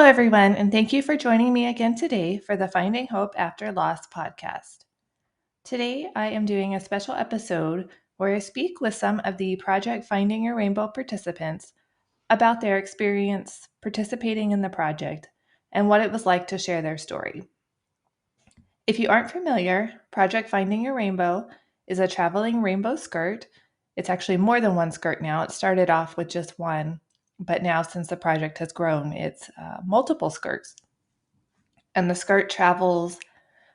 everyone, and thank you for joining me again today for the Finding Hope After Loss podcast. Today, I am doing a special episode where I speak with some of the Project Finding Your Rainbow participants about their experience participating in the project and what it was like to share their story. If you aren't familiar, Project Finding Your Rainbow is a traveling rainbow skirt. It's actually more than one skirt now. It started off with just one, but now since the project has grown, it's multiple skirts. And the skirt travels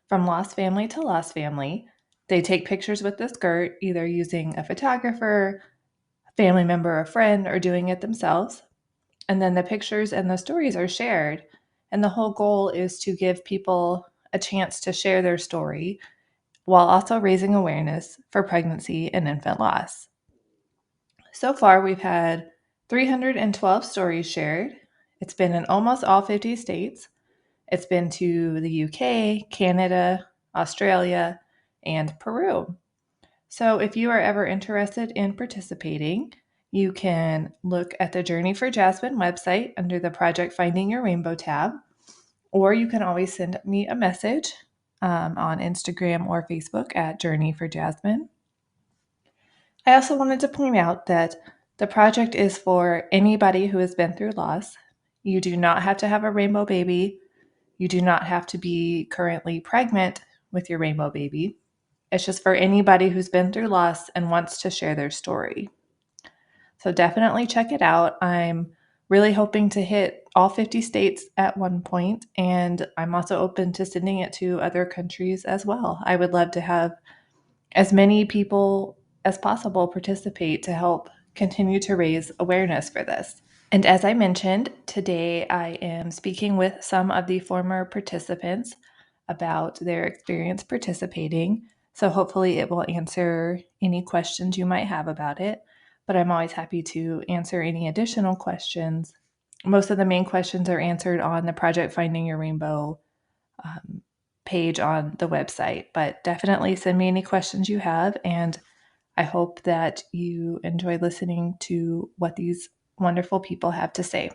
from lost family to lost family. They take pictures with the skirt, either using a photographer, a family member, a friend, or doing it themselves. And then the pictures and the stories are shared. And the whole goal is to give people a chance to share their story while also raising awareness for pregnancy and infant loss. So far, we've had 312 stories shared. It's been in almost all 50 states. It's been to the UK, Canada, Australia, and Peru. So if you are ever interested in participating, you can look at the Journey for Jasmine website under the Project Finding Your Rainbow tab, or you can always send me a message on Instagram or Facebook at Journey for Jasmine. I also wanted to point out that the project is for anybody who has been through loss. You do not have to have a rainbow baby. You do not have to be currently pregnant with your rainbow baby. It's just for anybody who's been through loss and wants to share their story. So definitely check it out. I'm really hoping to hit all 50 states at one point, and I'm also open to sending it to other countries as well. I would love to have as many people as possible participate to help continue to raise awareness for this. And as I mentioned, today I am speaking with some of the former participants about their experience participating. So hopefully it will answer any questions you might have about it. But I'm always happy to answer any additional questions. Most of the main questions are answered on the Project Finding Your Rainbow page on the website. But definitely send me any questions you have. And I hope that you enjoy listening to what these wonderful people have to say.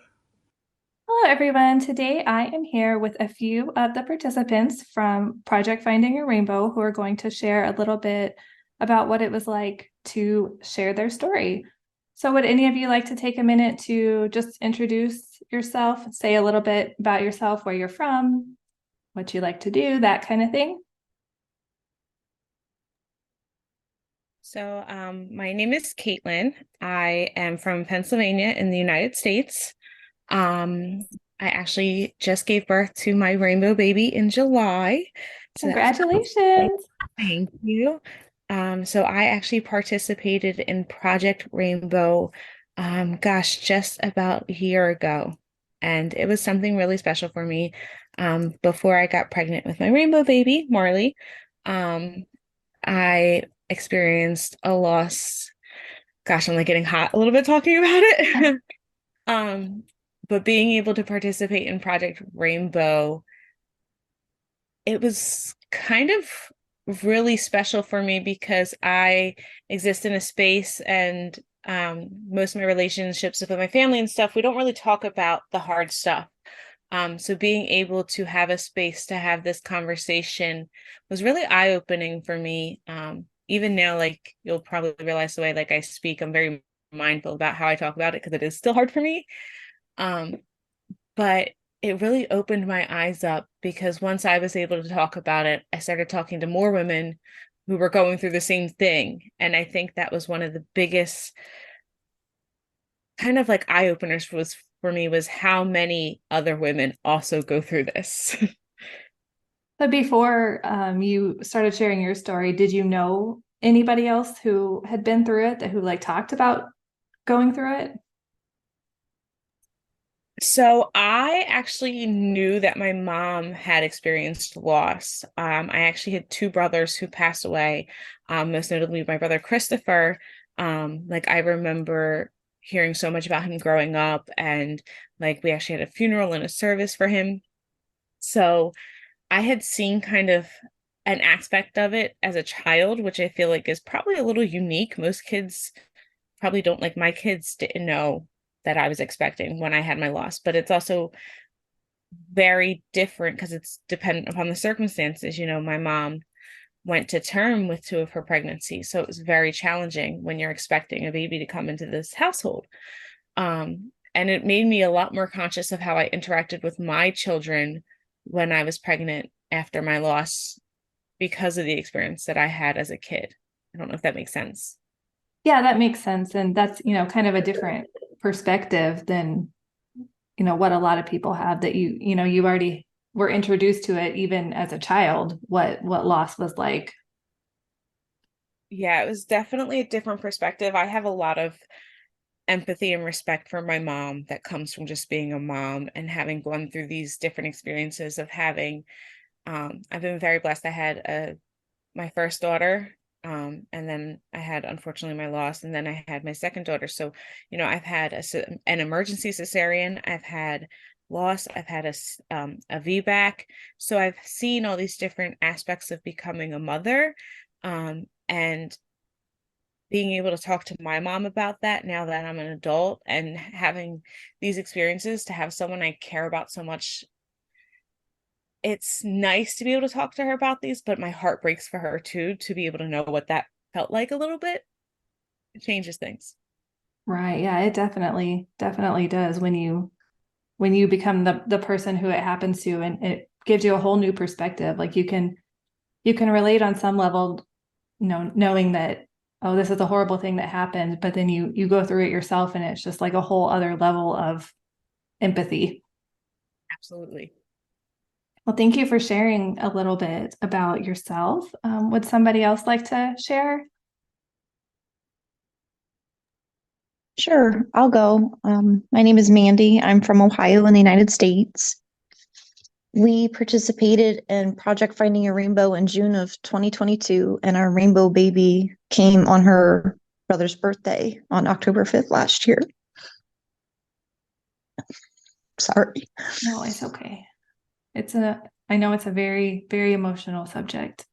Hello, everyone. Today I am here with a few of the participants from Project Finding Your Rainbow who are going to share a little bit about what it was like to share their story. So would any of you like to take a minute to just introduce yourself, say a little bit about yourself, where you're from, what you like to do, that kind of thing? So, my name is Caitlin. I am from Pennsylvania in the United States. Um, I actually just gave birth to my rainbow baby in July. So that was Congratulations. thank you. So I actually participated in Project Rainbow, just about a year ago. And it was something really special for me. Before I got pregnant with my rainbow baby, Marley, um, I experienced a loss. Gosh, I'm like getting hot a little bit talking about it. Um, but being able to participate in Project Rainbow, it was kind of really special for me because I exist in a space and most of my relationships with my family and stuff, we don't really talk about the hard stuff. So being able to have a space to have this conversation was really eye-opening for me. Even now, like you'll probably realize the way like I speak, I'm very mindful about how I talk about it because it is still hard for me. Um, but it really opened my eyes up because once I was able to talk about it, I started talking to more women who were going through the same thing. And I think that was one of the biggest kind of like eye openers was for me was how many other women also go through this. But before you started sharing your story, did you know anybody else who had been through it, that who like talked about going through it? So I actually knew that my mom had experienced loss. I actually had two brothers who passed away, most notably my brother Christopher. Like I remember hearing so much about him growing up, and like we actually had a funeral and a service for him. So I had seen kind of an aspect of it as a child, which I feel like is probably a little unique. Most kids probably don't, like my kids didn't know that I was expecting when I had my loss, but it's also very different because it's dependent upon the circumstances. My mom went to term with two of her pregnancies, so it was very challenging when you're expecting a baby to come into this household. And it made me a lot more conscious of how I interacted with my children when I was pregnant after my loss because of the experience that I had as a kid. I don't know if that makes sense. Yeah, that makes sense. And that's, kind of a different perspective than, what a lot of people have that you already were introduced to it even as a child, what loss was like. Yeah, it was definitely a different perspective. I have a lot of empathy and respect for my mom that comes from just being a mom and having gone through these different experiences of having I've been very blessed. I had my first daughter, and then I had unfortunately my loss, and then I had my second daughter. So, I've had an emergency cesarean, I've had loss, I've had a VBAC. So I've seen all these different aspects of becoming a mother, and being able to talk to my mom about that now that I'm an adult and having these experiences to have someone I care about so much. It's nice to be able to talk to her about these, but my heart breaks for her too, to be able to know what that felt like a little bit. It changes things. Right. Yeah, it definitely does when you become the person who it happens to, and it gives you a whole new perspective. Like you can relate on some level, knowing that, oh, this is a horrible thing that happened, but then you go through it yourself and it's just like a whole other level of empathy. Absolutely. Well, thank you for sharing a little bit about yourself. Would somebody else like to share? Sure, I'll go. My name is Mandy. I'm from Ohio in the United States. We participated in Project Finding a Rainbow in June of 2022, and our rainbow baby came on her brother's birthday on October 5th last year. Sorry. No, it's okay. I know it's a very, very emotional subject.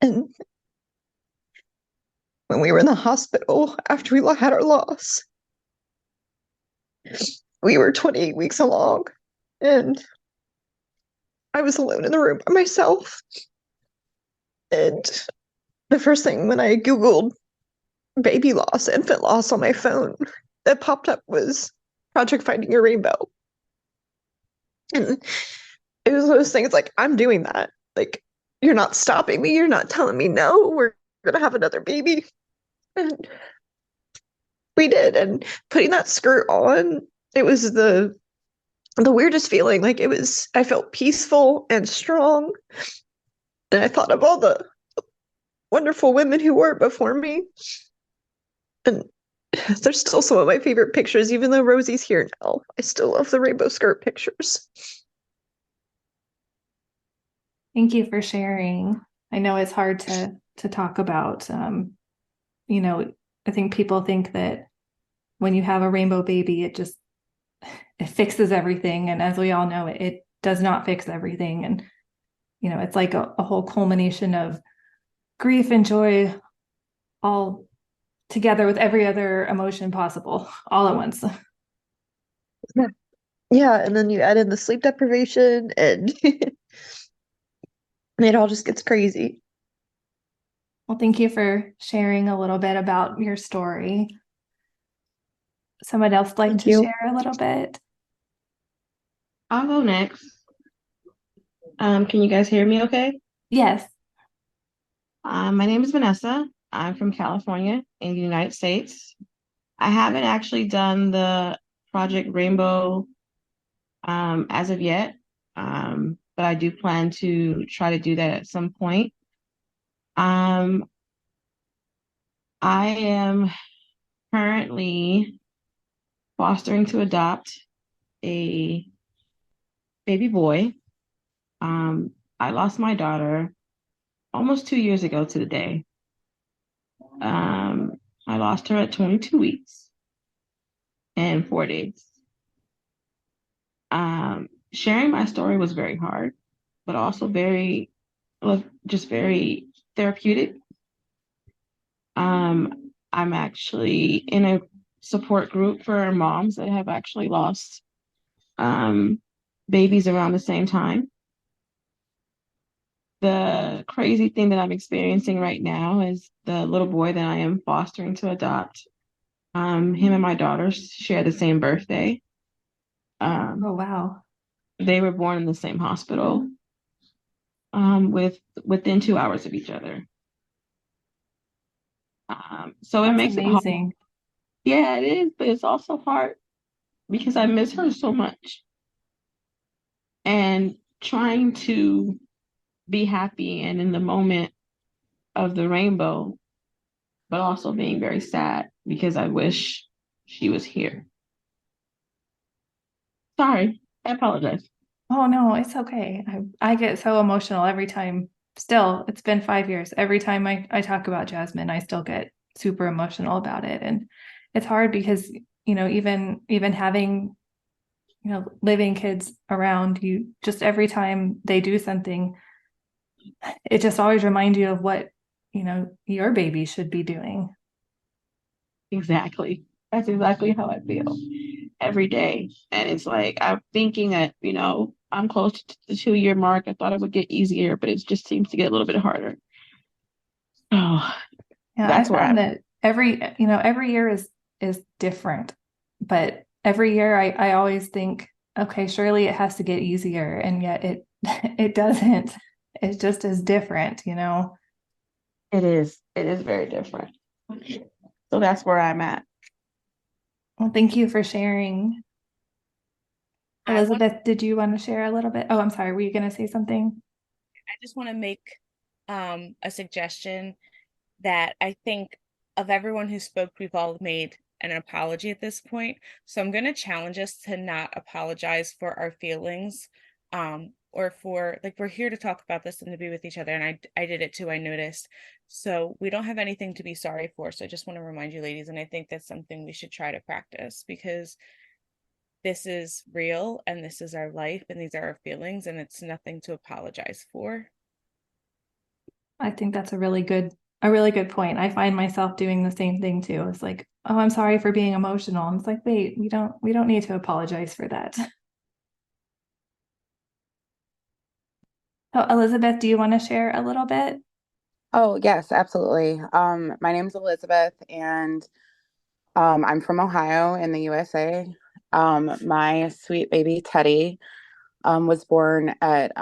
And when we were in the hospital after we had our loss, we were 28 weeks along, and I was alone in the room by myself. And the first thing when I Googled baby loss, infant loss on my phone that popped up was Project Finding Your Rainbow. And it was those things like, I'm doing that. Like, you're not stopping me. You're not telling me no, we're going to have another baby. And we did. And putting that skirt on, it was the weirdest feeling. Like, I felt peaceful and strong. And I thought of all the wonderful women who were before me. And there's still some of my favorite pictures, even though Rosie's here now. I still love the rainbow skirt pictures. Thank you for sharing. I know it's hard to talk about. You know, I think people think that when you have a rainbow baby, it fixes everything. And as we all know, it does not fix everything. And, it's like a whole culmination of grief and joy all together with every other emotion possible all at once. Yeah, and then you add in the sleep deprivation, and it all just gets crazy. Well, thank you for sharing a little bit about your story. Someone else like Thank to you. share a little bit? I'll go next. Can you guys hear me okay? Yes. My name is Vanessa. I'm from California in the United States. I haven't actually done the Project Rainbow as of yet, but I do plan to try to do that at some point. Um, I am currently fostering to adopt a baby boy. I lost my daughter almost 2 years ago to the day. Um, I lost her at 22 weeks and 4 days. Sharing my story was very hard, but also just very therapeutic. I'm actually in a support group for moms that have actually lost babies around the same time. The crazy thing that I'm experiencing right now is the little boy that I am fostering to adopt. Him and my daughter share the same birthday. Oh, wow. They were born in the same hospital, within 2 hours of each other. So it That's makes it hard. amazing. Yeah, it is, but it's also hard because I miss her so much. And trying to be happy and in the moment of the rainbow, but also being very sad because I wish she was here. Sorry, I apologize. Oh, no, it's okay. I get so emotional every time. Still, it's been 5 years. Every time I talk about Jasmine, I still get super emotional about it. And it's hard because, even having, living kids around you, just every time they do something, it just always reminds you of what, your baby should be doing. Exactly. That's exactly how I feel every day. And it's like I'm thinking that, I'm close to the 2 year mark. I thought it would get easier, but it just seems to get a little bit harder. Oh, Yeah, I that's where found I'm. that every year is different, but every year I always think, okay, surely it has to get easier, and yet it it doesn't. It's just as different. It is. It is very different. So that's where I'm at. Well, thank you for sharing. I want Elizabeth, did you want to share a little bit? Oh, I'm sorry. Were you going to say something? I just want to make a suggestion that I think of everyone who spoke, we've all made an apology at this point. So I'm going to challenge us to not apologize for our feelings, or for like we're here to talk about this and to be with each other. And I did it too. I noticed. So we don't have anything to be sorry for. So I just want to remind you, ladies, and I think that's something we should try to practice because this is real and this is our life and these are our feelings and it's nothing to apologize for. I think that's a really good point. I find myself doing the same thing too. It's like, oh, I'm sorry for being emotional. And it's like, wait, we don't need to apologize for that. So, Elizabeth, do you want to share a little bit? Oh, yes, absolutely. My name's Elizabeth, and I'm from Ohio in the USA. My sweet baby Teddy was born at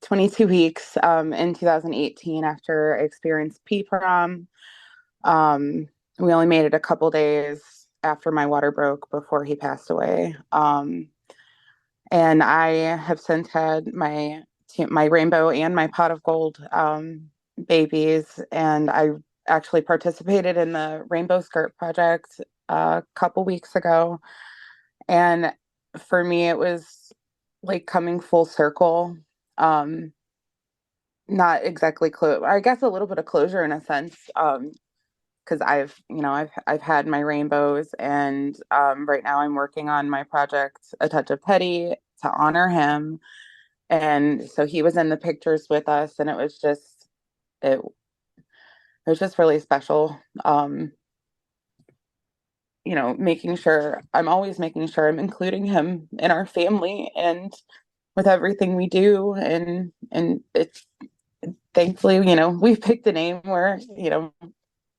22 weeks in 2018 after I experienced PPROM. We only made it a couple days after my water broke before he passed away. And I have since had my rainbow and my pot of gold babies, and I actually participated in the Rainbow Skirt Project a couple weeks ago. And for me, it was like coming full circle. Not exactly I guess a little bit of closure in a sense. Because I've had my rainbows, and right now I'm working on my project, A Touch of Teddy, to honor him. And so he was in the pictures with us, and it was just really special. I'm always making sure I'm including him in our family and with everything we do. And it's thankfully, we've picked a name where,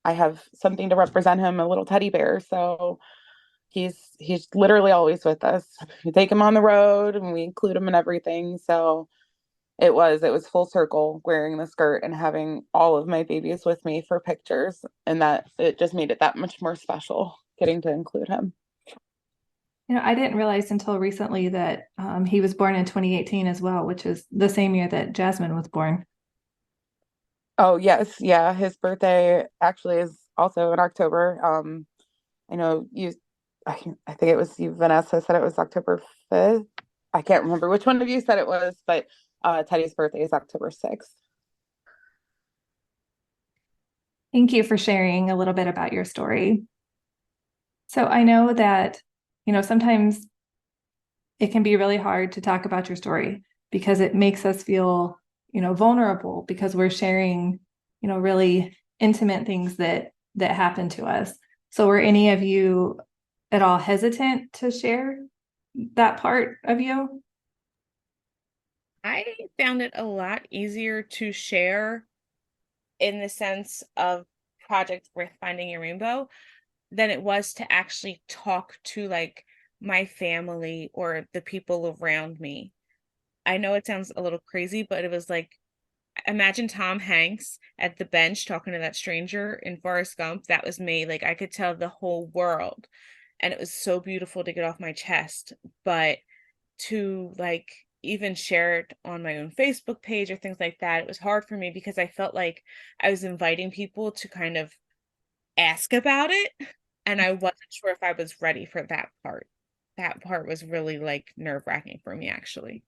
I have something to represent him, a little teddy bear. So he's literally always with us. We take him on the road and we include him in everything. So it was full circle wearing the skirt and having all of my babies with me for pictures, and that it just made it that much more special getting to include him. I didn't realize until recently that he was born in 2018 as well, which is the same year that Jasmine was born. Oh yes, yeah, his birthday actually is also in October. I know I think it was you, Vanessa, said it was October 5th. I can't remember which one of you said it was, but Teddy's birthday is October 6th. Thank you for sharing a little bit about your story. So I know that, sometimes it can be really hard to talk about your story because it makes us feel, vulnerable because we're sharing, really intimate things that happen to us. So were any of you at all hesitant to share that part of you? I found it a lot easier to share in the sense of Project Worth Finding Your Rainbow than it was to actually talk to like my family or the people around me. I know it sounds a little crazy, but it was like, imagine Tom Hanks at the bench talking to that stranger in Forrest Gump. That was me. Like I could tell the whole world. And it was so beautiful to get off my chest. But to like even share it on my own Facebook page or things like that, it was hard for me because I felt like I was inviting people to kind of ask about it. And I wasn't sure if I was ready for that part. That part was really like nerve-wracking for me, actually.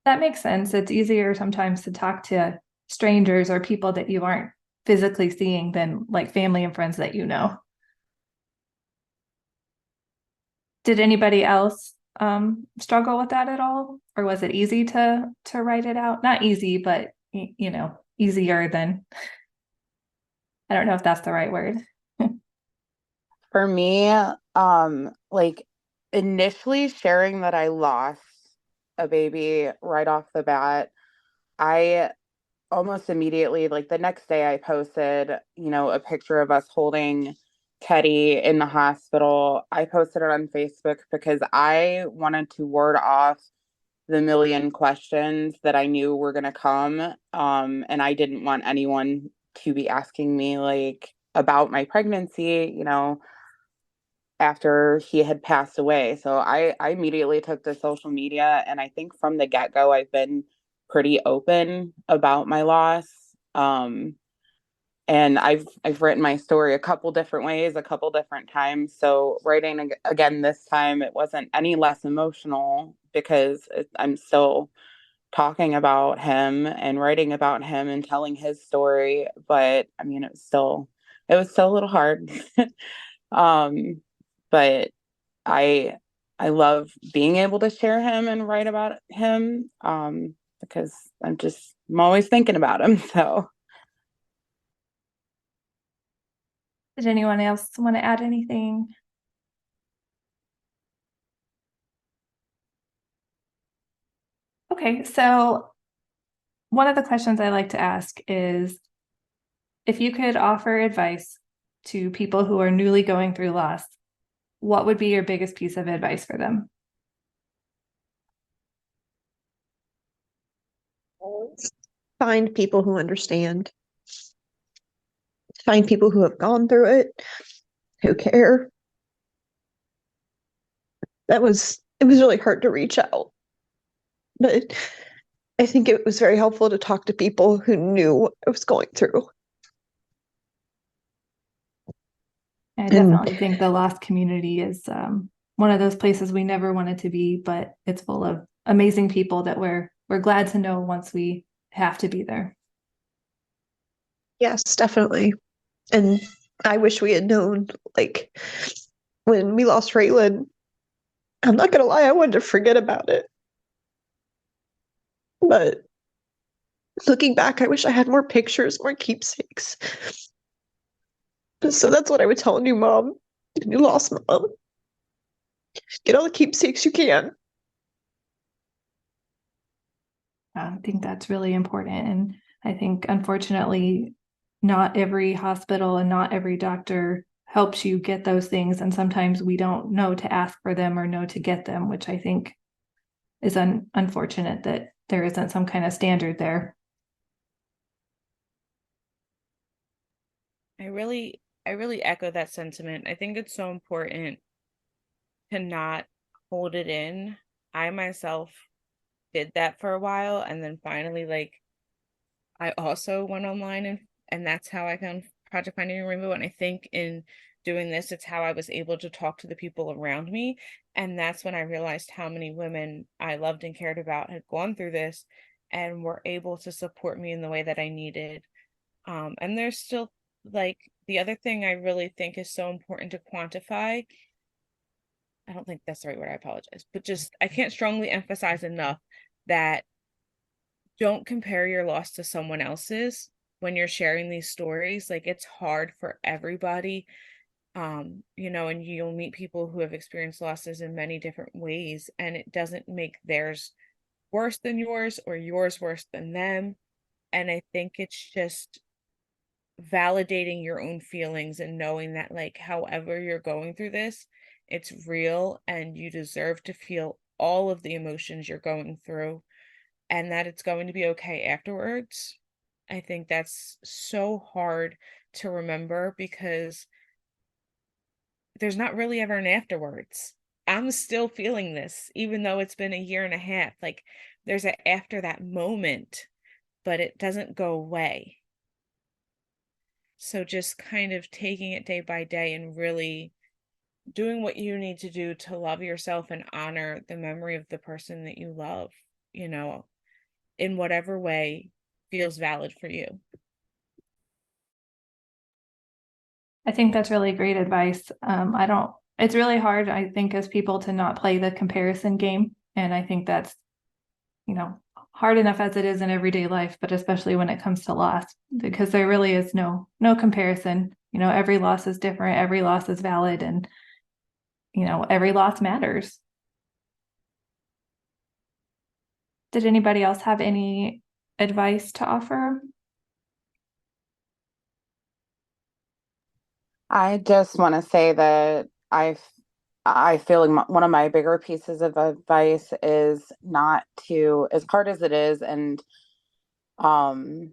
That makes sense. It's easier sometimes to talk to strangers or people that you aren't physically seeing than like family and friends that you know. Did anybody else struggle with that at all? Or was it easy to write it out? Not easy, but you know, easier than, I don't know if that's the right word. For me, like initially sharing that I lost a baby right off the bat, I almost immediately, like the next day, I posted, a picture of us holding Teddy in the hospital. I posted it on Facebook because I wanted to ward off the million questions that I knew were going to come. And I didn't want anyone to be asking me like about my pregnancy, after he had passed away. So I immediately took to social media. And I think from the get-go, I've been pretty open about my loss. And I've written my story a couple different ways, a couple different times. So writing again this time, it wasn't any less emotional because I'm still talking about him and writing about him and telling his story. But I mean, it was still a little hard. um, but I I love being able to share him and write about him because I'm always thinking about him. So Did anyone else want to add anything? Okay, so one of the questions I like to ask is if you could offer advice to people who are newly going through loss, what would be your biggest piece of advice for them? Find people who understand. Find people who have gone through it, who care. It was really hard to reach out, but I think it was very helpful to talk to people who knew what I was going through. I And definitely think the lost community is one of those places we never wanted to be, but it's full of amazing people that we're glad to know once we have to be there. yes, definitely. And I wish we had known, like, when we lost Raylan, I'm not gonna lie, I wanted to forget about it. But looking back, I wish I had more pictures, more keepsakes. So that's what I would tell a new mom, a new lost mom. Get all the keepsakes you can. I think that's really important. And I think, unfortunately, not every hospital and not every doctor helps you get those things. And sometimes we don't know to ask for them or know to get them, which I think is unfortunate that there isn't some kind of standard there. I really echo that sentiment. I think it's so important to not hold it in. I myself did that for a while and then finally like I also went online and that's how I found Project Finding Your Rainbow. And I think in doing this, it's how I was able to talk to the people around me. And that's when I realized how many women I loved and cared about had gone through this and were able to support me in the way that I needed. And there's still like the other thing I really think is so important to quantify. I don't think that's the right word, I apologize, but just I can't strongly emphasize enough that don't compare your loss to someone else's. when you're sharing these stories. Like, it's hard for everybody. You know, and you'll meet people who have experienced losses in many different ways, and it doesn't make theirs worse than yours or yours worse than them. And I think it's just validating your own feelings and knowing that, like, however you're going through this, it's real and you deserve to feel all of the emotions you're going through, and that it's going to be okay afterwards. I think that's so hard to remember because there's not really ever an afterwards. I'm still feeling this, even though it's been a year and a half. Like, there's a after that moment, but it doesn't go away. So just kind of taking it day by day and really doing what you need to do to love yourself and honor the memory of the person that you love, you know, in whatever way feels valid for you. I think that's really great advice. It's really hard, I think, as people to not play the comparison game. And I think that's, hard enough as it is in everyday life, but especially when it comes to loss, because there really is no comparison. Every loss is different, every loss is valid, and, every loss matters. Did anybody else have any advice to offer? I just want to say that I feel like one of my bigger pieces of advice is not to, as hard as it is, and um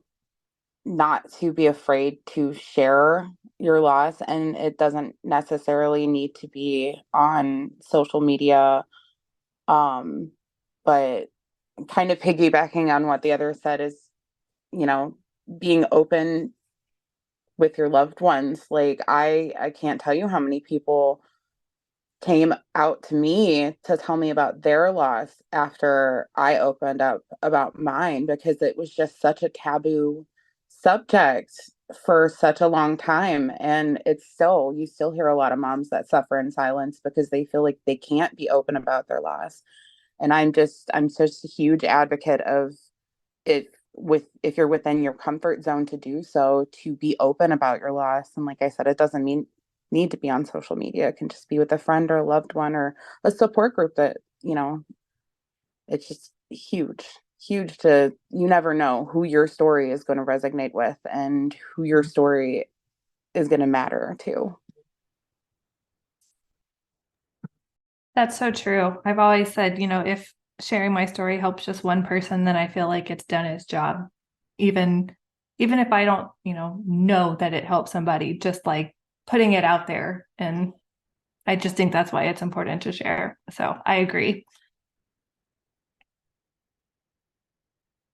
not to be afraid to share your loss. And it doesn't necessarily need to be on social media. Um, but kind of piggybacking on what the other said is, you know, being open with your loved ones. Like, I can't tell you how many people came out to me to tell me about their loss after I opened up about mine, because it was just such a taboo subject for such a long time. And you still hear a lot of moms that suffer in silence because they feel like they can't be open about their loss. And I'm such a huge advocate of it, if you're within your comfort zone to do so, to be open about your loss. And like I said, it doesn't need to be on social media. It can just be with a friend or a loved one or a support group that, it's just huge to, you never know who your story is going to resonate with and who your story is going to matter to. That's so true. I've always said, if sharing my story helps just one person, then I feel like it's done its job. Even if I don't, know that it helps somebody, just like putting it out there. And I just think that's why it's important to share. So I agree.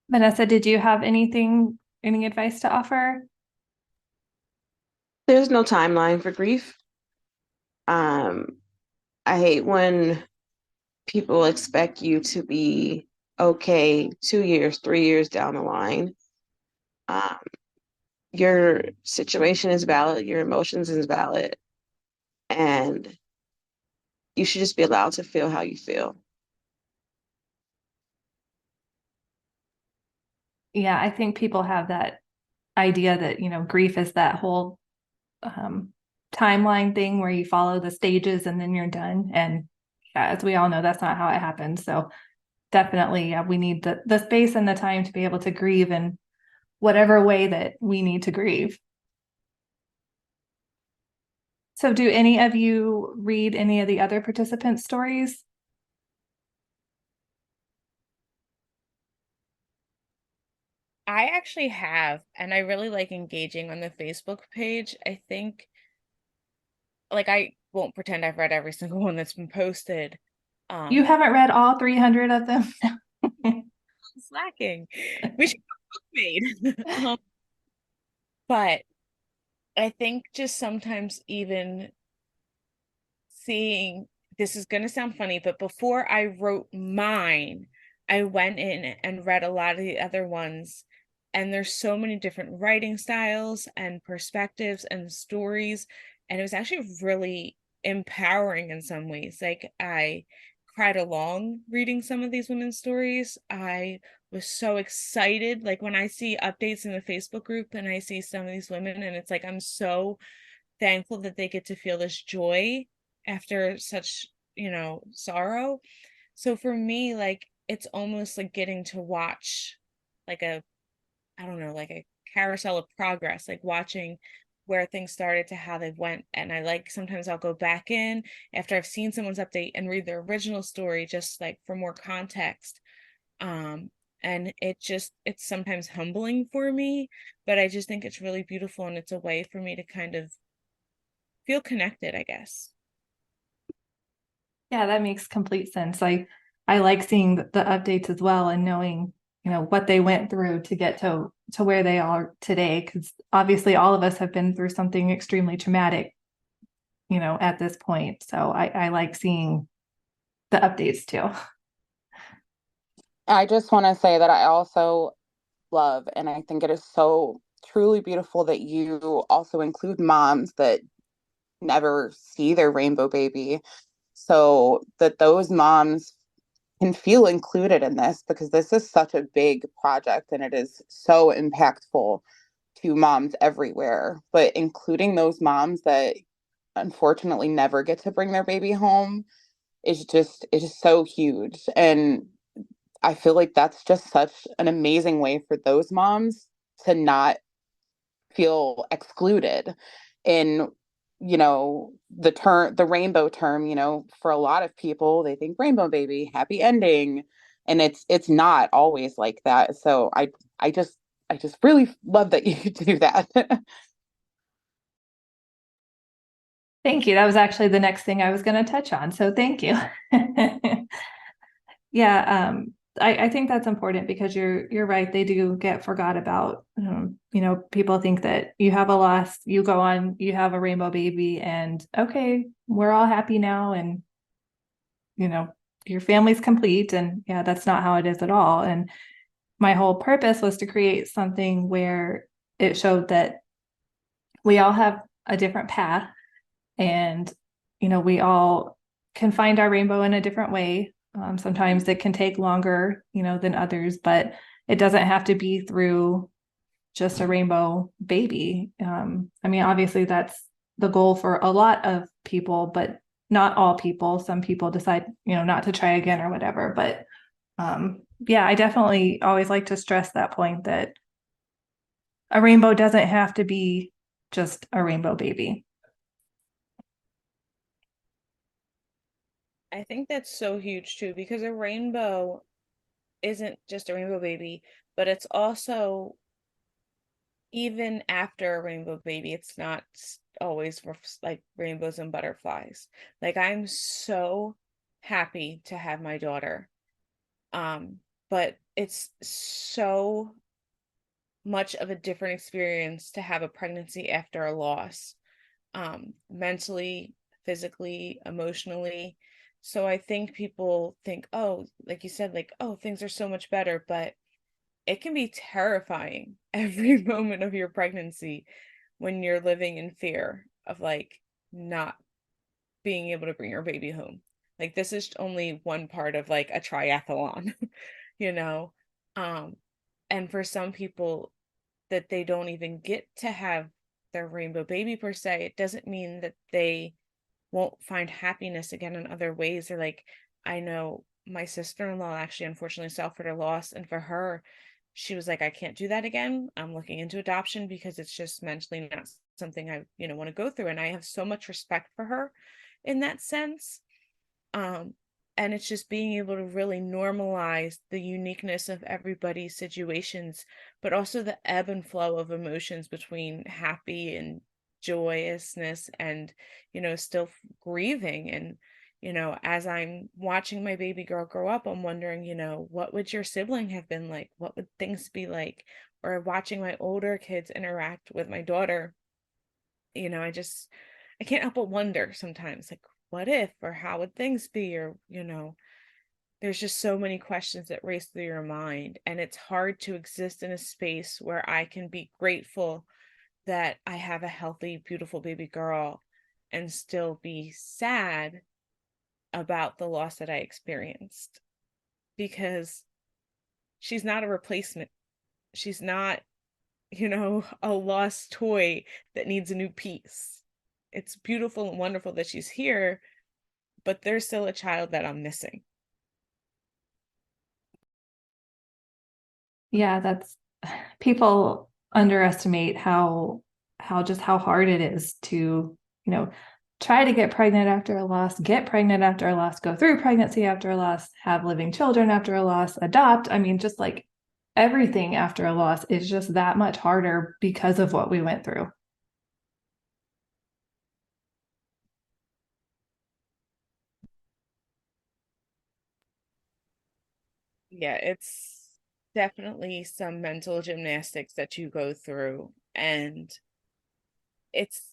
Vanessa, did you have any advice to offer? There's no timeline for grief. Um, I hate when people expect you to be okay 2 years, 3 years down the line. Um, your situation is valid, your emotions is valid, and you should just be allowed to feel how you feel. Yeah, I think people have that idea that, grief is that whole um, timeline thing where you follow the stages and then you're done. And yeah, as we all know, that's not how it happens. So definitely, yeah, we need the space and the time to be able to grieve in whatever way that we need to grieve. So do any of you read any of the other participants' stories? I actually have, and I really like engaging on the Facebook page. I think, like, I won't pretend I've read every single one that's been posted. You haven't read all 300 of them? Slacking. We should have a book made. But I think just sometimes even seeing, this is going to sound funny, but before I wrote mine, I went in and read a lot of the other ones. And there's so many different writing styles and perspectives and stories. And it was actually really empowering in some ways. Like, I cried along reading some of these women's stories. I was so excited. Like when I see updates in the Facebook group and I see some of these women, and it's like, I'm so thankful that they get to feel this joy after such, sorrow. So for me, like, it's almost like getting to watch like I don't know, like a carousel of progress, like watching where things started to how they went. And I like sometimes I'll go back in after I've seen someone's update and read their original story just like for more context. Um, and it's sometimes humbling for me, but I just think it's really beautiful and it's a way for me to kind of feel connected, I guess. Yeah, that makes complete sense. I like seeing the updates as well and knowing, what they went through to get to where they are today. Because obviously all of us have been through something extremely traumatic, at this point. So I like seeing the updates too. I just want to say that I also love, and I think it is so truly beautiful that you also include moms that never see their rainbow baby, so that those moms can feel included in this, because this is such a big project and it is so impactful to moms everywhere. But including those moms that unfortunately never get to bring their baby home is just so huge. And I feel like that's just such an amazing way for those moms to not feel excluded in, the rainbow term. For a lot of people, they think rainbow baby, happy ending, and it's not always like that. So I just really love that you do that. Thank you. That was actually the next thing I was going to touch on. So thank you. Yeah, I think that's important because you're right. They do get forgot about. People think that you have a loss, you go on, you have a rainbow baby, and okay, we're all happy now, and you know your family's complete. And yeah, that's not how it is at all. And my whole purpose was to create something where it showed that we all have a different path, and we all can find our rainbow in a different way. Sometimes it can take longer than others, but it doesn't have to be through just a rainbow baby. I mean, obviously that's the goal for a lot of people, but not all people. Some people decide not to try again or whatever. But yeah, I definitely always like to stress that point that a rainbow doesn't have to be just a rainbow baby. I think that's so huge too, because a rainbow isn't just a rainbow baby, but it's also, even after a rainbow baby, it's not always like rainbows and butterflies. Like I'm so happy to have my daughter. But it's so much of a different experience to have a pregnancy after a loss, mentally, physically, emotionally. So I think people think, oh, like you said, like, oh, things are so much better, but it can be terrifying every moment of your pregnancy when you're living in fear of like not being able to bring your baby home. Like this is only one part of like a triathlon, you know? Um, and for some people that they don't even get to have their rainbow baby per se, it doesn't mean that they won't find happiness again in other ways. Or like, I know my sister-in-law actually unfortunately suffered a loss, and for her, she was like, I can't do that again. I'm looking into adoption because it's just mentally not something I, want to go through. And I have so much respect for her in that sense. Um, and it's just being able to really normalize the uniqueness of everybody's situations, but also the ebb and flow of emotions between happy and joyousness and, still grieving. And, as I'm watching my baby girl grow up, I'm wondering, what would your sibling have been like? What would things be like? Or watching my older kids interact with my daughter, I can't help but wonder sometimes, like, what if, or how would things be? Or, there's just so many questions that race through your mind. And it's hard to exist in a space where I can be grateful that I have a healthy, beautiful baby girl and still be sad about the loss that I experienced. Because she's not a replacement. She's not, a lost toy that needs a new piece. It's beautiful and wonderful that she's here, but there's still a child that I'm missing. Yeah, that's people underestimate how hard it is to, try to get pregnant after a loss, get pregnant after a loss, go through pregnancy after a loss, have living children after a loss, adopt. I mean, just like everything after a loss is just that much harder because of what we went through. Yeah, it's definitely some mental gymnastics that you go through. And it's,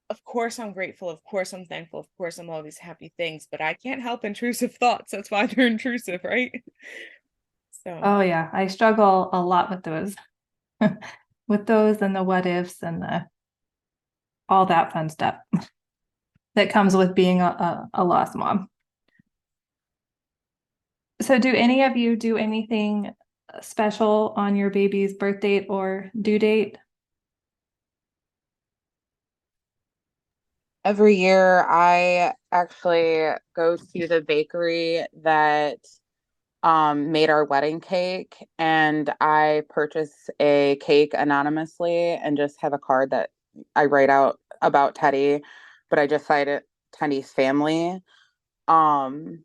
of course, I'm grateful. Of course, I'm thankful. Of course, I'm all these happy things, but I can't help intrusive thoughts. That's why they're intrusive, right? So, Oh yeah, I struggle a lot with those, with those and the what ifs and all that fun stuff that comes with being a lost mom. So, do any of you do anything special on your baby's birth date or due date? Every year, I actually go to the bakery that made our wedding cake, and I purchase a cake anonymously and just have a card that I write out about Teddy, but I just cite it Teddy's family. Um,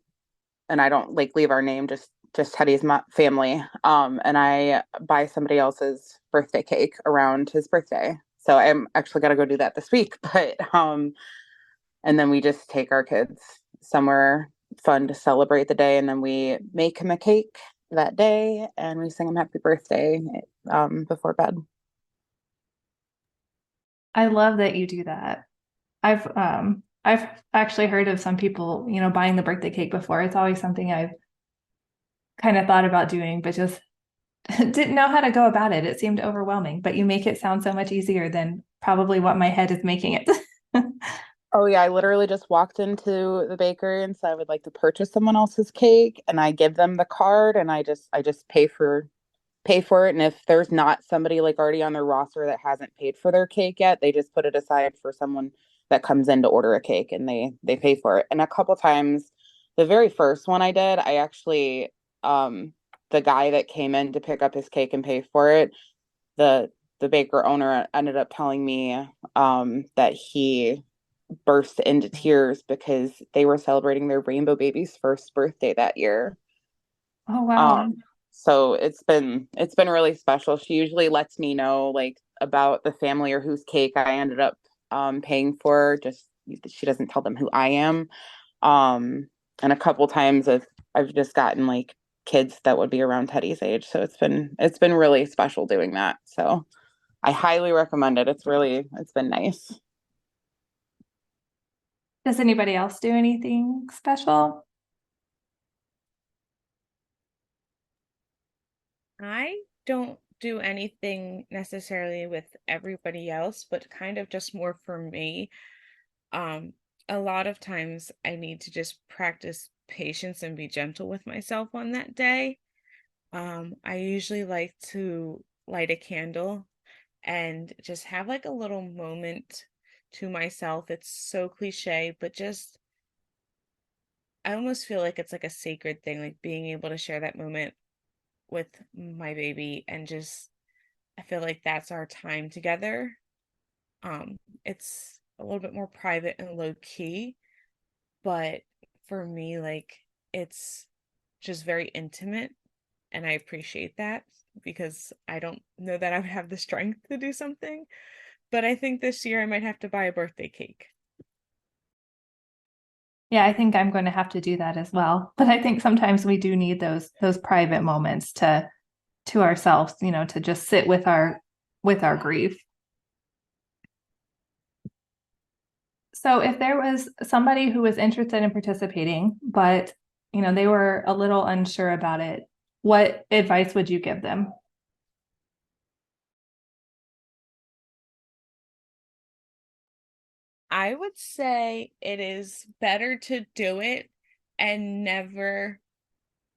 and I don't like leave our name, just Teddy's family. And I buy somebody else's birthday cake around his birthday. So I'm actually gonna go do that this week, but and then we just take our kids somewhere fun to celebrate the day, and then we make him a cake that day and we sing him happy birthday before bed. I love that you do that. I've actually heard of some people, buying the birthday cake before. It's always something I've kind of thought about doing, but just didn't know how to go about it. It seemed overwhelming, but you make it sound so much easier than probably what my head is making it. Oh yeah, I literally just walked into the bakery and said I would like to purchase someone else's cake, and I give them the card, and I just pay for it. And if there's not somebody like already on their roster that hasn't paid for their cake yet, they just put it aside for someone that comes in to order a cake, and they pay for it. And a couple times, the very first one I did, I actually the guy that came in to pick up his cake and pay for it, the the baker owner ended up telling me that he burst into tears because they were celebrating their rainbow baby's first birthday that year. Oh, wow. Um, so it's been really special. She usually lets me know like about the family or whose cake I ended up paying for. Just she doesn't tell them who I am. Um, and a couple times I've just gotten like kids that would be around Teddy's age. So it's been really special doing that. So I highly recommend it. It's been nice. Does anybody else do anything special? I don't do anything necessarily with everybody else, but kind of just more for me. Um, a lot of times I need to just practice patience and be gentle with myself on that day. I usually like to light a candle and just have like a little moment to myself. It's so cliche, but just I almost feel like it's like a sacred thing, like being able to share that moment with my baby and just I feel like that's our time together. It's a little bit more private and low key, but for me, like it's just very intimate, and I appreciate that because I don't know that I would have the strength to do something. But I think this year I might have to buy a birthday cake. Yeah, I think I'm going to have to do that as well. But I think sometimes we do need those private moments to ourselves, to just sit with our grief. So if there was somebody who was interested in participating, but they were a little unsure about it, what advice would you give them? I would say it is better to do it and never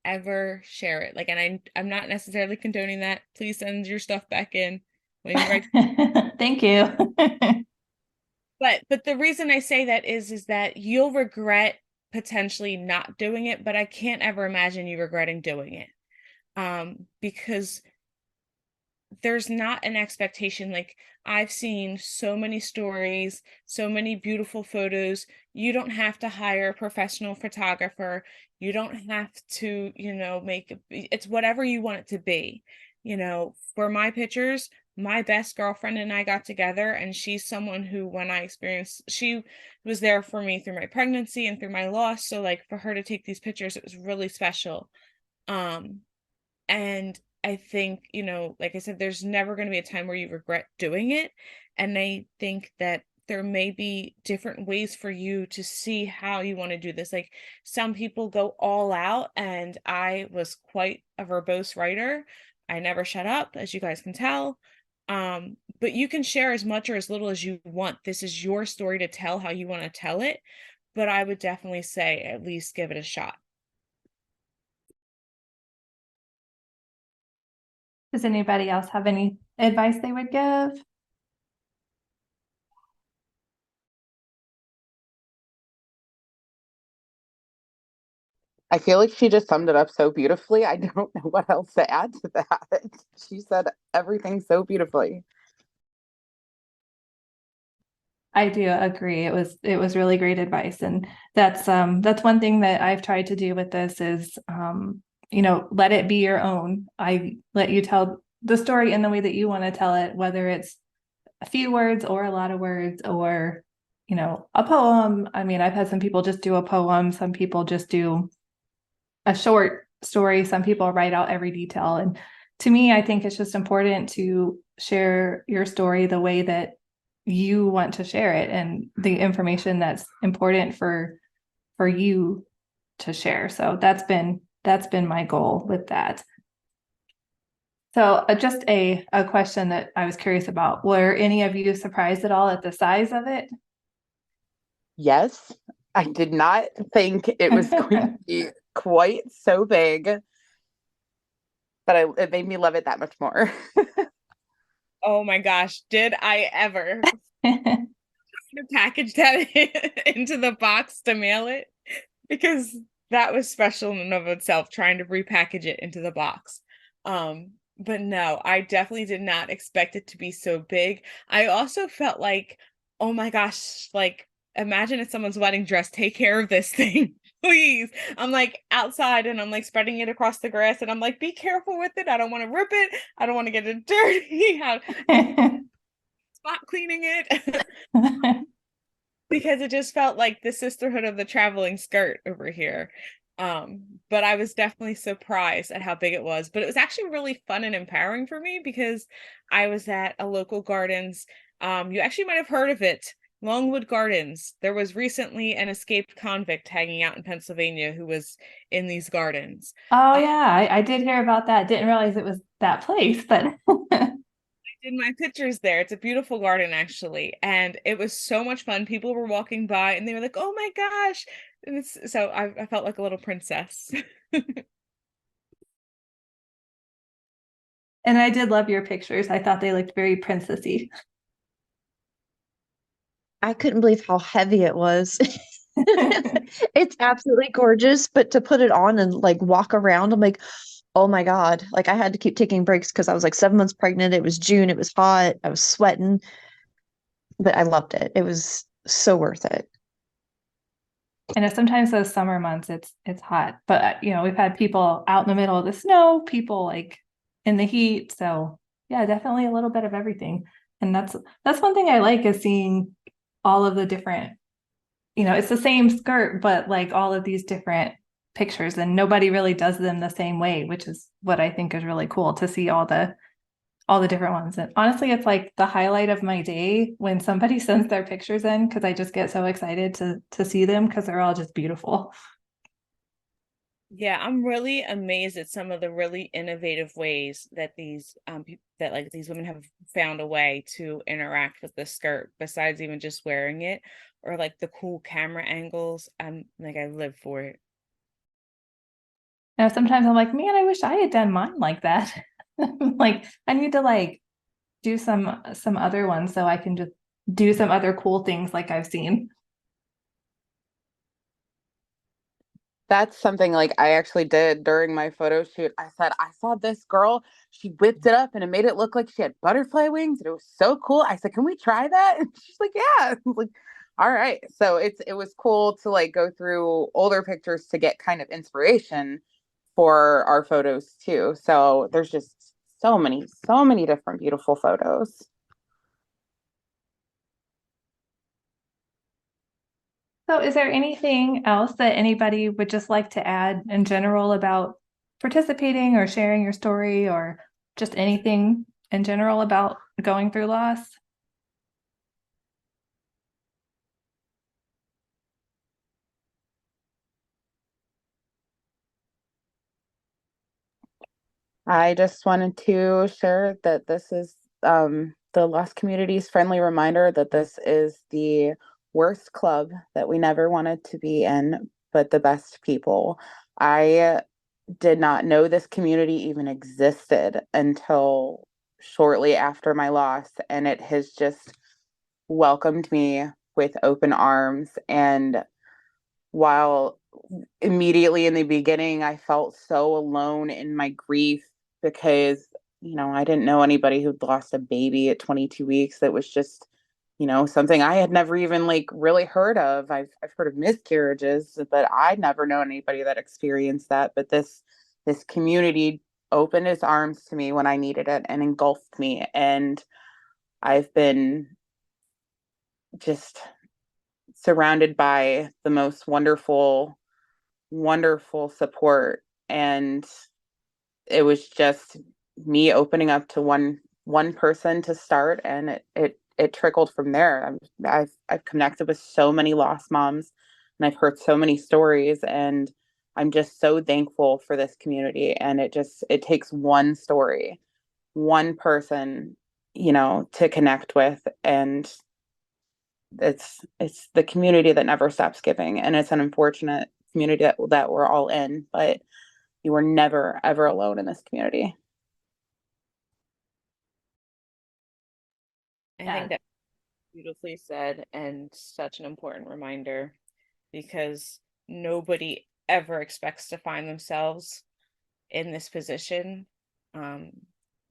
ever share it. Like, and I'm not necessarily condoning that. Please send your stuff back in when you write. Thank you. But the reason I say that is that you'll regret potentially not doing it, but I can't ever imagine you regretting doing it. Because there's not an expectation. Like, I've seen so many stories, so many beautiful photos. You don't have to hire a professional photographer. You don't have to, it's whatever you want it to be. For my pictures, my best girlfriend and I got together, and she's someone who, when I experienced, she was there for me through my pregnancy and through my loss. So like, for her to take these pictures, it was really special. Um, and I think, like I said, there's never going to be a time where you regret doing it. And I think that there may be different ways for you to see how you want to do this. Like, some people go all out, and I was quite a verbose writer. I never shut up, as you guys can tell. But you can share as much or as little as you want. This is your story to tell how you want to tell it. But I would definitely say at least give it a shot. Does anybody else have any advice they would give? I feel like she just summed it up so beautifully. I don't know what else to add to that. She said everything so beautifully. I do agree. It was really great advice. And that's one thing that I've tried to do with this is let it be your own. I let you tell the story in the way that you want to tell it, whether it's a few words or a lot of words or, a poem. I mean, I've had some people just do a poem, some people just do a short story, some people write out every detail. And to me, I think it's just important to share your story the way that you want to share it and the information that's important for you to share. So that's been my goal with that. So just a question that I was curious about. Were any of you surprised at all at the size of it? Yes, I did not think it was going to be quite so big, but it made me love it that much more. Oh my gosh, did I ever to package that into the box to mail it? Because that was special in and of itself, trying to repackage it into the box. But no, I definitely did not expect it to be so big. I also felt like, oh my gosh, like, imagine it's someone's wedding dress. Take care of this thing, please. I'm like outside and I'm like spreading it across the grass, and I'm like, be careful with it. I don't want to rip it. I don't want to get it dirty. Spot cleaning it. Because it just felt like the sisterhood of the traveling skirt over here. But I was definitely surprised at how big it was. But it was actually really fun and empowering for me because I was at a local gardens. You actually might have heard of it, Longwood Gardens. There was recently an escaped convict hanging out in Pennsylvania who was in these gardens. Oh yeah, I did hear about that. Didn't realize it was that place, but Did my pictures there. It's a beautiful garden, actually, and it was so much fun. People were walking by and they were like, oh my gosh. And so I felt like a little princess. and I did love your pictures. I thought they looked very princessy. I couldn't believe how heavy it was. It's absolutely gorgeous, but to put it on and like walk around, I'm like, oh my God. Like I had to keep taking breaks because I was like 7 months pregnant. It was June. It was hot. I was sweating, but I loved it. It was so worth it. And sometimes those summer months, it's hot, but we've had people out in the middle of the snow, people like in the heat. So yeah, definitely a little bit of everything. And that's one thing I like is seeing all of the different, it's the same skirt, but like all of these different pictures, and nobody really does them the same way, which is what I think is really cool to see all the different ones. And honestly, it's like the highlight of my day when somebody sends their pictures in, because I just get so excited to see them because they're all just beautiful. Yeah, I'm really amazed at some of the really innovative ways that these women have found a way to interact with the skirt besides even just wearing it, or like the cool camera angles. I'm like, I live for it. sometimes I'm like, man, I wish I had done mine like that. Like, I need to like do some other ones so I can just do some other cool things like I've seen. That's something like I actually did during my photo shoot. I said, I saw this girl, she whipped it up and it made it look like she had butterfly wings and it was so cool. I said, can we try that? And she's like, yeah. I was like, all right. So it was cool to like go through older pictures to get kind of inspiration for our photos too. So there's just so many different beautiful photos. So, is there anything else that anybody would just like to add in general about participating or sharing your story or just anything in general about going through loss? I just wanted to share that this is the Lost Community's friendly reminder that this is the worst club that we never wanted to be in, but the best people. I did not know this community even existed until shortly after my loss, and it has just welcomed me with open arms. And while immediately in the beginning I felt so alone in my grief because, I didn't know anybody who'd lost a baby at 22 weeks. That was just, something I had never even like really heard of. I've heard of miscarriages, but I'd never known anybody that experienced that. But this community opened its arms to me when I needed it and engulfed me. And I've been just surrounded by the most wonderful support. And it was just me opening up to one person to start, and it trickled from there. I've connected with so many lost moms, and I've heard so many stories, and I'm just so thankful for this community. And it takes one story, one person, to connect with. And it's the community that never stops giving. And it's an unfortunate community that we're all in, but you were never ever alone in this community. I Yeah, think that beautifully said and such an important reminder because nobody ever expects to find themselves in this position. Um,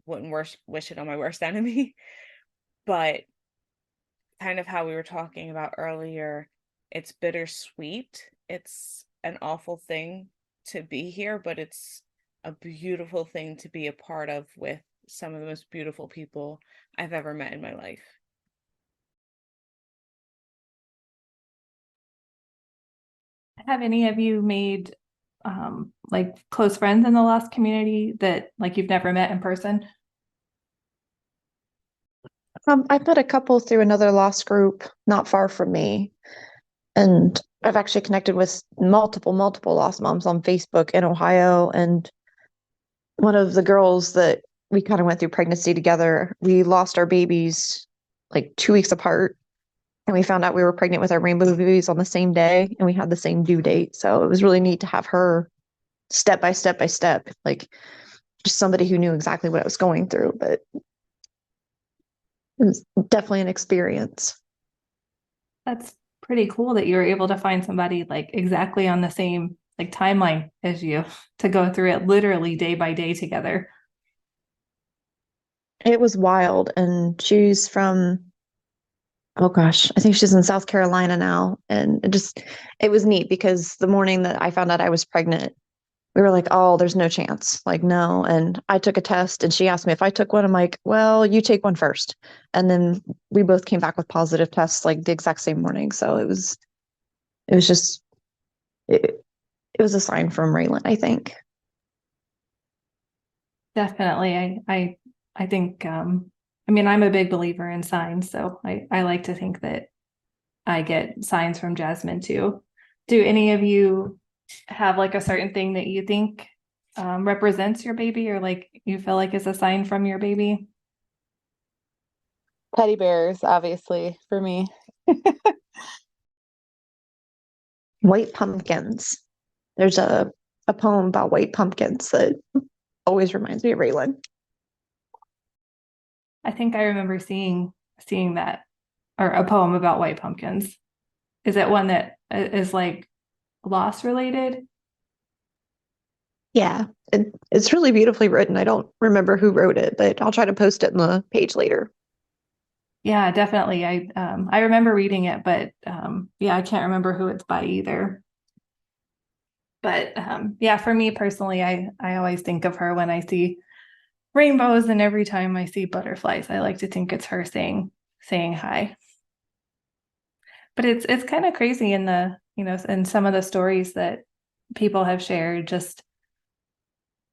wouldn't wish it on my worst enemy, but kind of how we were talking about earlier, it's bittersweet. It's an awful thing to be here, but it's a beautiful thing to be a part of with some of the most beautiful people I've ever met in my life. have any of you made like close friends in the lost community that like you've never met in person? I've met a couple through another lost group not far from me, and I've actually connected with multiple lost moms on Facebook in Ohio. And one of the girls that we kind of went through pregnancy together, we lost our babies like 2 weeks apart, and we found out we were pregnant with our rainbow babies on the same day, and we had the same due date. So it was really neat to have her step by step, like just somebody who knew exactly what I was going through. But it was definitely an experience. That's pretty cool that you were able to find somebody like exactly on the same like timeline as you to go through it literally day by day together. It was wild. And she's from, oh gosh, I think she's in South Carolina now. And it was neat because the morning that I found out I was pregnant, we were like, oh, there's no chance. Like, no. And I took a test and she asked me if I took one. I'm like, well, you take one first. And then we both came back with positive tests like the exact same morning. So it was just, it, it was a sign from Raylan, I think. Definitely. I think I mean I'm a big believer in signs, so I like to think that I get signs from Jasmine too. Do any of you have like a certain thing that you think represents your baby or like you feel like is a sign from your baby? Teddy bears, obviously, for me. White pumpkins. There's a a poem about white pumpkins that always reminds me of Raylan. I think I remember seeing that, or a poem about white pumpkins. Is it one that is like loss related? Yeah, it's really beautifully written. I don't remember who wrote it, but I'll try to post it in the page later. Yeah, definitely. I remember reading it, but yeah, I can't remember who it's by either. But yeah, for me personally, I always think of her when I see rainbows, and every time I see butterflies, I like to think it's her saying hi. But it's kind of crazy in the, in some of the stories that people have shared, just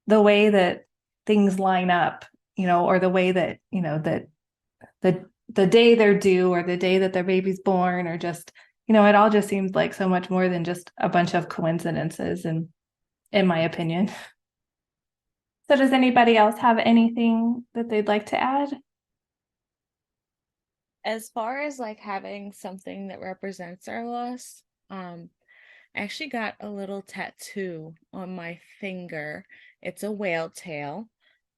the way that things line up, or the way that, that the day they're due, or the day that their baby's born, or just, it all just seems like so much more than just a bunch of coincidences, and in my opinion. So does anybody else have anything that they'd like to add? As far as like having something that represents our loss, I actually got a little tattoo on my finger. It's a whale tail.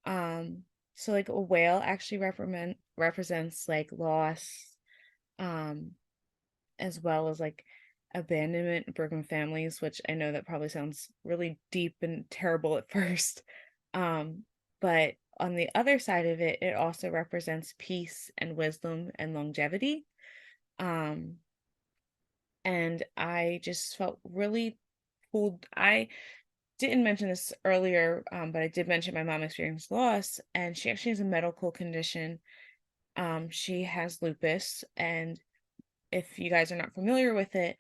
So like a whale actually represents like loss, um, as well as like abandonment, broken families, which I know that probably sounds really deep and terrible at first. Um, but on the other side of it, it also represents peace and wisdom and longevity. Um, and I just felt really pulled. I didn't mention this earlier, but I did mention my mom experienced loss, and she actually has a medical condition. She has lupus, and if you guys are not familiar with it,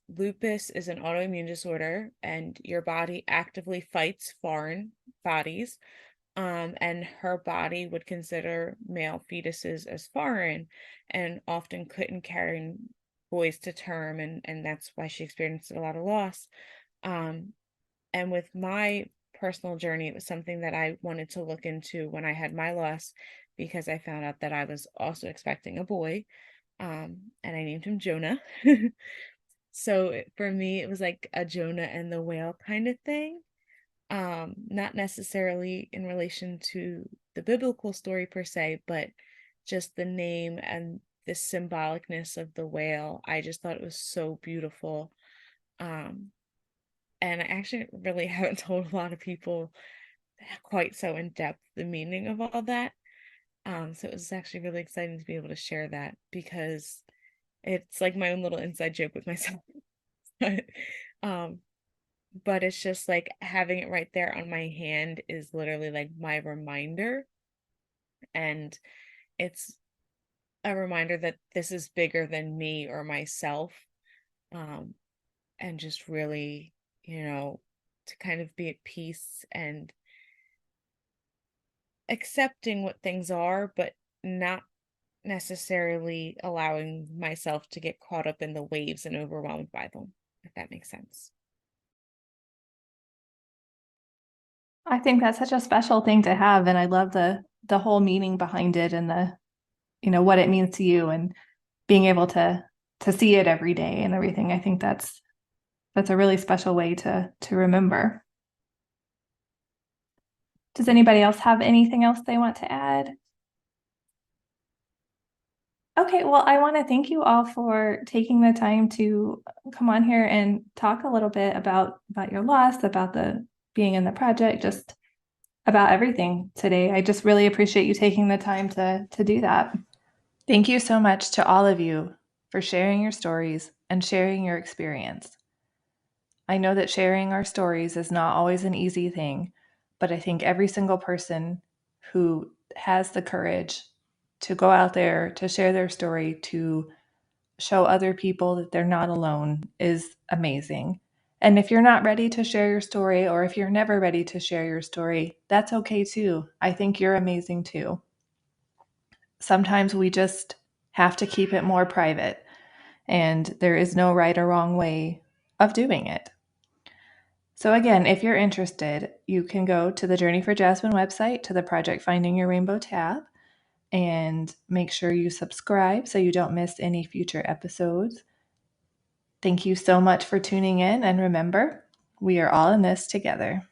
lupus is an autoimmune disorder, and your body actively fights foreign bodies. And her body would consider male fetuses as foreign and often couldn't carry boys to term, and that's why she experienced a lot of loss. Um, and with my personal journey, it was something that I wanted to look into when I had my loss, because I found out that I was also expecting a boy, and I named him Jonah. So for me, it was like a Jonah and the whale kind of thing. Not necessarily in relation to the biblical story per se, but just the name and the symbolicness of the whale. I just thought it was so beautiful. Um, and I actually really haven't told a lot of people quite so in depth the meaning of all that. So it was actually really exciting to be able to share that, because it's like my own little inside joke with myself. um, but it's just like having it right there on my hand is literally like my reminder. And it's a reminder that this is bigger than me or myself. Um, and just really, to kind of be at peace and accepting what things are, but not necessarily allowing myself to get caught up in the waves and overwhelmed by them, if that makes sense. I think that's such a special thing to have, and I love the whole meaning behind it, and the, what it means to you, and being able to see it every day and everything. I think that's a really special way to remember. Does anybody else have anything else they want to add? Okay, well, I want to thank you all for taking the time to come on here and talk a little bit about your loss, about the being in the project, just about everything today. I just really appreciate you taking the time to do that. Thank you so much to all of you for sharing your stories and sharing your experience. I know that sharing our stories is not always an easy thing, but I think every single person who has the courage to go out there, to share their story, to show other people that they're not alone is amazing. And if you're not ready to share your story, or if you're never ready to share your story, that's okay too. I think you're amazing too. Sometimes we just have to keep it more private, and there is no right or wrong way of doing it. So again, if you're interested, you can go to the Journey for Jasmine website, to the Project Finding Your Rainbow tab, and make sure you subscribe so you don't miss any future episodes. Thank you so much for tuning in, and remember, We are all in this together.